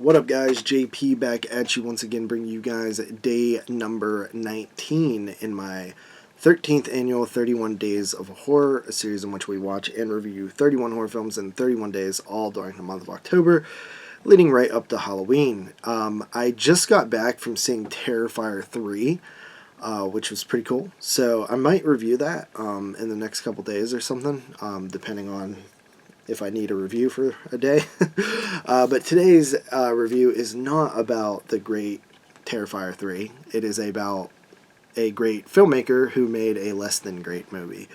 What up, guys? JP back at you once again, bringing you guys day number 19 in my 13th annual 31 Days of Horror, a series in which we watch and review 31 horror films in 31 days, all during the month of October, leading right up to Halloween. I just got back from seeing Terrifier 3, which was pretty cool, so I might review that in the next couple days or something, depending on if I need a review for a day. But today's review is not about the great Terrifier 3. It is about a great filmmaker who made a less than great movie.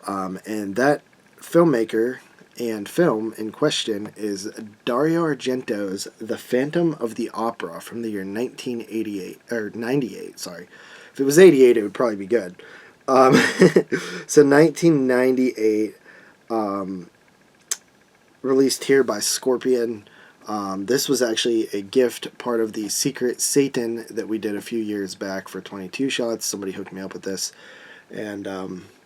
And that filmmaker and film in question is Dario Argento's The Phantom of the Opera from the year 1988, or 98, sorry. If it was 88, it would probably be good. So 1998, released here by Scorpion. This was actually a gift, part of the Secret Satan that we did a few years back for 22 shots. Somebody hooked me up with this. And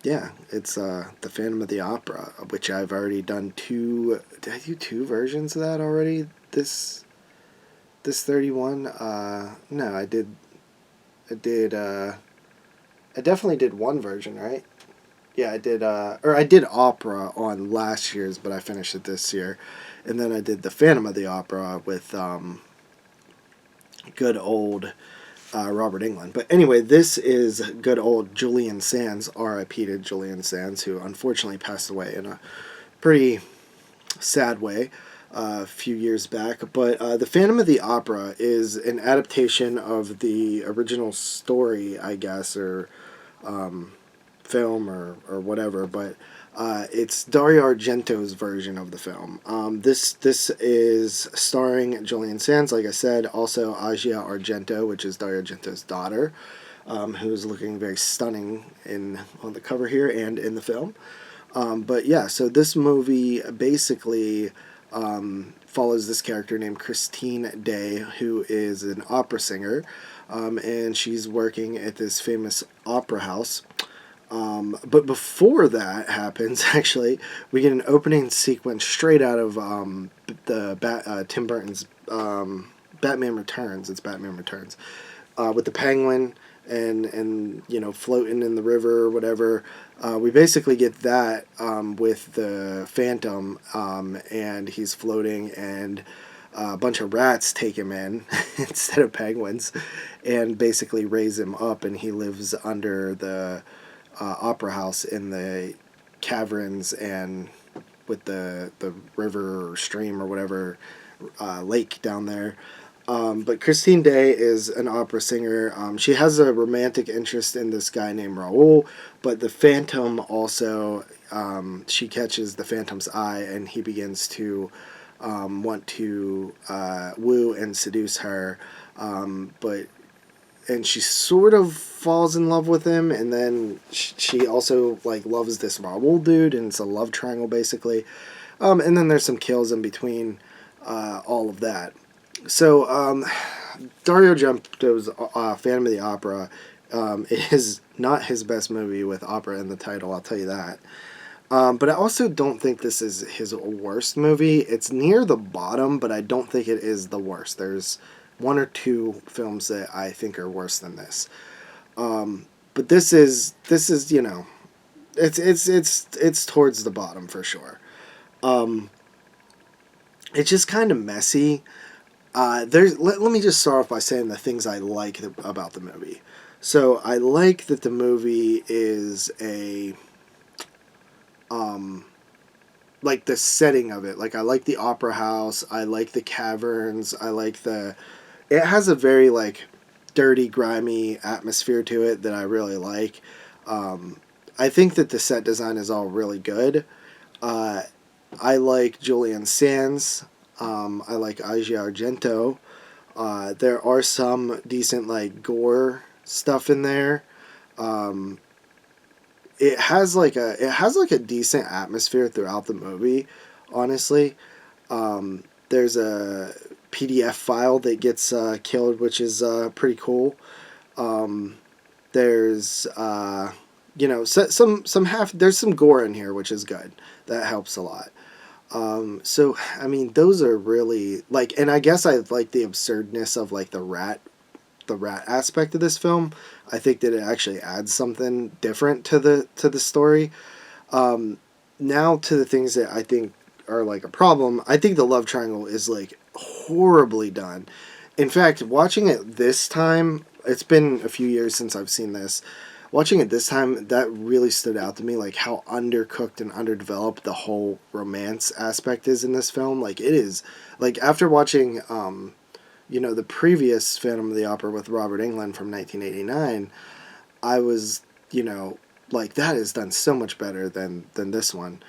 yeah, it's The Phantom of the Opera, which I've already done two. Did I do two versions of that already? This 31? No, I definitely did one version, right? Yeah, I did Opera on last year's, but I finished it this year. And then I did The Phantom of the Opera with good old Robert Englund. But anyway, this is good old Julian Sands, R.I.P. to Julian Sands, who unfortunately passed away in a pretty sad way a few years back. But The Phantom of the Opera is an adaptation of the original story, I guess, or film or whatever, but it's Dario Argento's version of the film. This is starring Julian Sands, like I said, also Asia Argento, which is Dario Argento's daughter, who's looking very stunning on the cover here and in the film. But yeah, so this movie basically follows this character named Christine Day, who is an opera singer, and she's working at this famous opera house. But before that happens, actually, we get an opening sequence straight out of Tim Burton's Batman Returns. It's Batman Returns, with the penguin and floating in the river or whatever. We basically get that with the Phantom, and he's floating, and a bunch of rats take him in instead of penguins, and basically raise him up, and he lives under the opera house in the caverns and with the river or stream or whatever lake down there. But Christine Day is an opera singer. She has a romantic interest in this guy named Raoul, but the Phantom also, she catches the Phantom's eye, and he begins to want to woo and seduce her, and she sort of falls in love with him, and then she also loves this Raoul dude, and it's a love triangle basically. And then there's some kills in between all of that. So Dario Argento's Phantom of the Opera is not his best movie with opera in the title, I'll tell you that. But I also don't think this is his worst movie. It's near the bottom, but I don't think it is the worst. There's one or two films that I think are worse than this. But this is it's towards the bottom for sure. It's just kind of messy. Let me just start off by saying the things I like about the movie. So I like that the movie is the setting of it. I like the opera house. I like the caverns. It has a very dirty, grimy atmosphere to it that I really like. I think that the set design is all really good. I like Julian Sands. I like Asia Argento. There are some decent gore stuff in there. It has a decent atmosphere throughout the movie, honestly. There's a PDF file that gets killed, which is pretty cool. There's there's some gore in here, which is good. That helps a lot. So I mean, those are really like, and I guess I like the absurdness of like the rat aspect of this film. I think that it actually adds something different to the story. Um, Now to the things that I think are like a problem. I think the love triangle is like horribly done. In fact, watching it this time, it's been a few years since I've seen this. Watching it this time, that really stood out to me, like how undercooked and underdeveloped the whole romance aspect is in this film. Like it is, like after watching, the previous Phantom of the Opera with Robert Englund from 1989, I was, like that is done so much better than this one.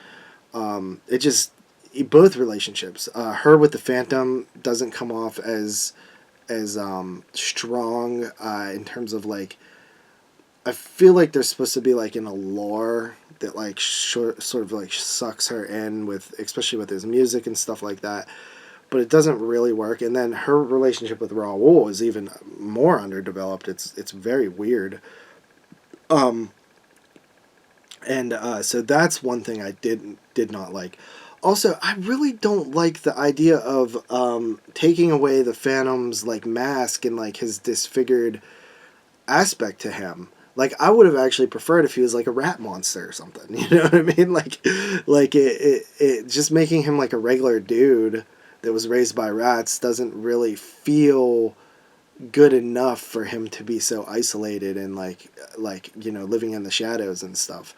It just both relationships. Her with the Phantom doesn't come off as strong in terms of like. I feel like they're supposed to be like in a lore that like sort of like sucks her in with, especially with his music and stuff like that. But it doesn't really work. And then her relationship with Raoul is even more underdeveloped. It's very weird. Um, and so that's one thing I did not like. Also, I really don't like the idea of taking away the Phantom's like mask and like his disfigured aspect to him. Like I would have actually preferred if he was like a rat monster or something. You know what I mean? Like it just making him like a regular dude that was raised by rats doesn't really feel good enough for him to be so isolated and like living in the shadows and stuff.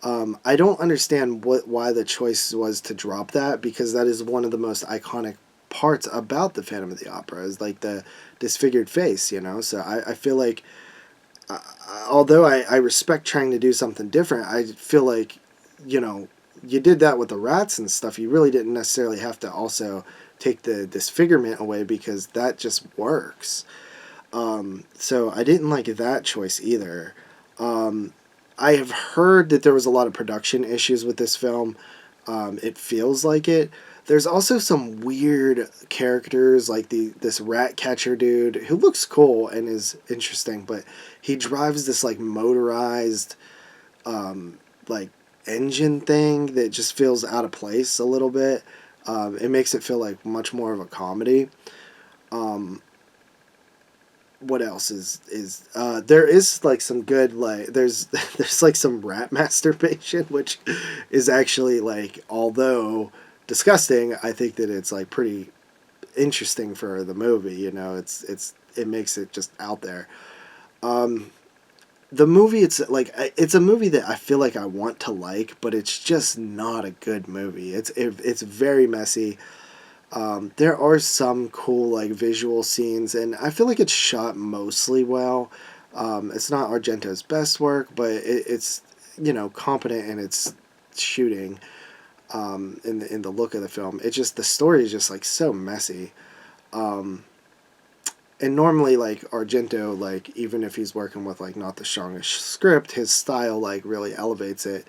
I don't understand why the choice was to drop that, because that is one of the most iconic parts about the Phantom of the Opera is like the disfigured face. So I feel like uh, although I respect trying to do something different, I feel like, you did that with the rats and stuff. You really didn't necessarily have to also take the disfigurement away, because that just works. So I didn't like that choice either. Um, I have heard that there was a lot of production issues with this film. It feels like it. There's also some weird characters, like this rat catcher dude who looks cool and is interesting, but he drives this like motorized like engine thing that just feels out of place a little bit. It makes it feel like much more of a comedy. Um, what else is there is like some good, like there's like some rat masturbation, which is actually like, although disgusting, I think that it's like pretty interesting for the movie. It makes it just out there. um the movie, it's a movie that I feel like I want to like, but it's just not a good movie. It's very messy. There are some cool like visual scenes, and I feel like it's shot mostly well. It's not Argento's best work, but it's competent in its shooting. In the look of the film, it's just the story is just like so messy. Um, and normally like Argento, like even if he's working with like not the strongest script, his style like really elevates it.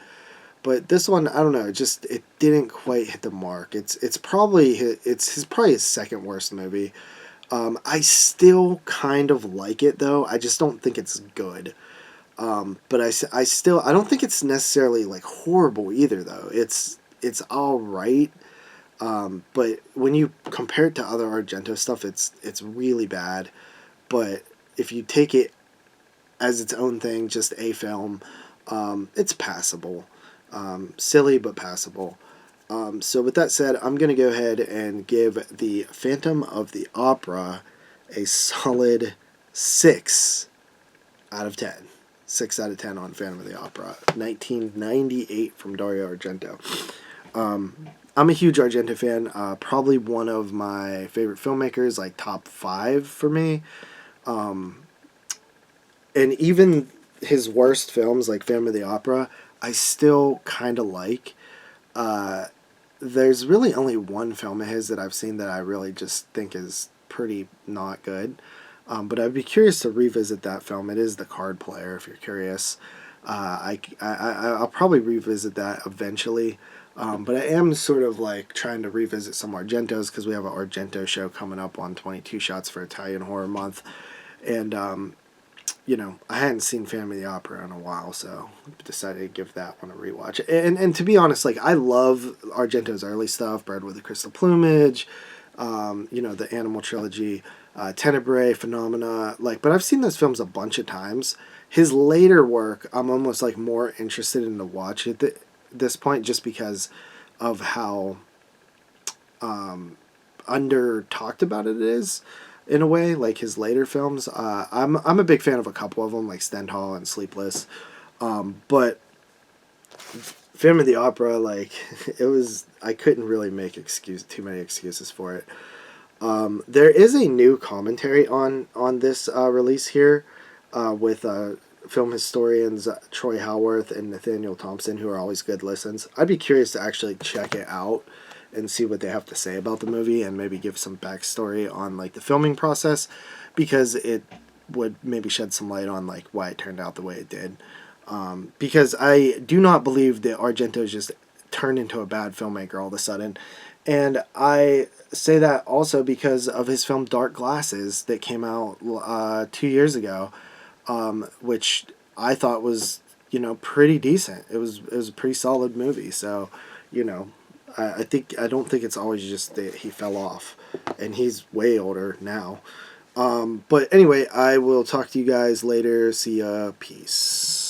But this one, I don't know, it didn't quite hit the mark. It's probably his second worst movie. I still kind of like it though. I just don't think it's good. But I don't think it's necessarily like horrible either though. It's all right. But when you compare it to other Argento stuff, it's really bad. But if you take it as its own thing, just a film, it's passable. Silly but passable. So with that said, I'm going to go ahead and give the Phantom of the Opera a solid 6 out of 10. 6 out of 10 on Phantom of the Opera. 1998 from Dario Argento. I'm a huge Argento fan. Probably one of my favorite filmmakers, like top 5 for me. And even his worst films, like Phantom of the Opera, I still kind of like. There's really only one film of his that I've seen that I really just think is pretty not good. But I'd be curious to revisit that film. It is The Card Player, if you're curious. I'll probably revisit that eventually. But I am sort of like trying to revisit some Argentos, because we have an Argento show coming up on 22 Shots for Italian Horror Month. And I hadn't seen Phantom of the Opera in a while, so decided to give that one a rewatch. And to be honest, like, I love Argento's early stuff, Bird with the Crystal Plumage, the Animal Trilogy, Tenebrae, Phenomena, like, but I've seen those films a bunch of times. His later work, I'm almost like more interested in to watch at this point, just because of how under talked about it is, in a way, like his later films. I'm a big fan of a couple of them, like Stendhal and Sleepless, but Phantom of the Opera, like, I couldn't really make too many excuses for it. There is a new commentary on this release here, with film historians Troy Howarth and Nathaniel Thompson, who are always good listens. I'd be curious to actually check it out and see what they have to say about the movie, and maybe give some backstory on, like, the filming process, because it would maybe shed some light on, like, why it turned out the way it did. Because I do not believe that Argento just turned into a bad filmmaker all of a sudden. And I say that also because of his film Dark Glasses that came out 2 years ago, which I thought was, pretty decent. It was a pretty solid movie. So, I don't think it's always just that he fell off, and he's way older now. But anyway, I will talk to you guys later. See ya. Peace.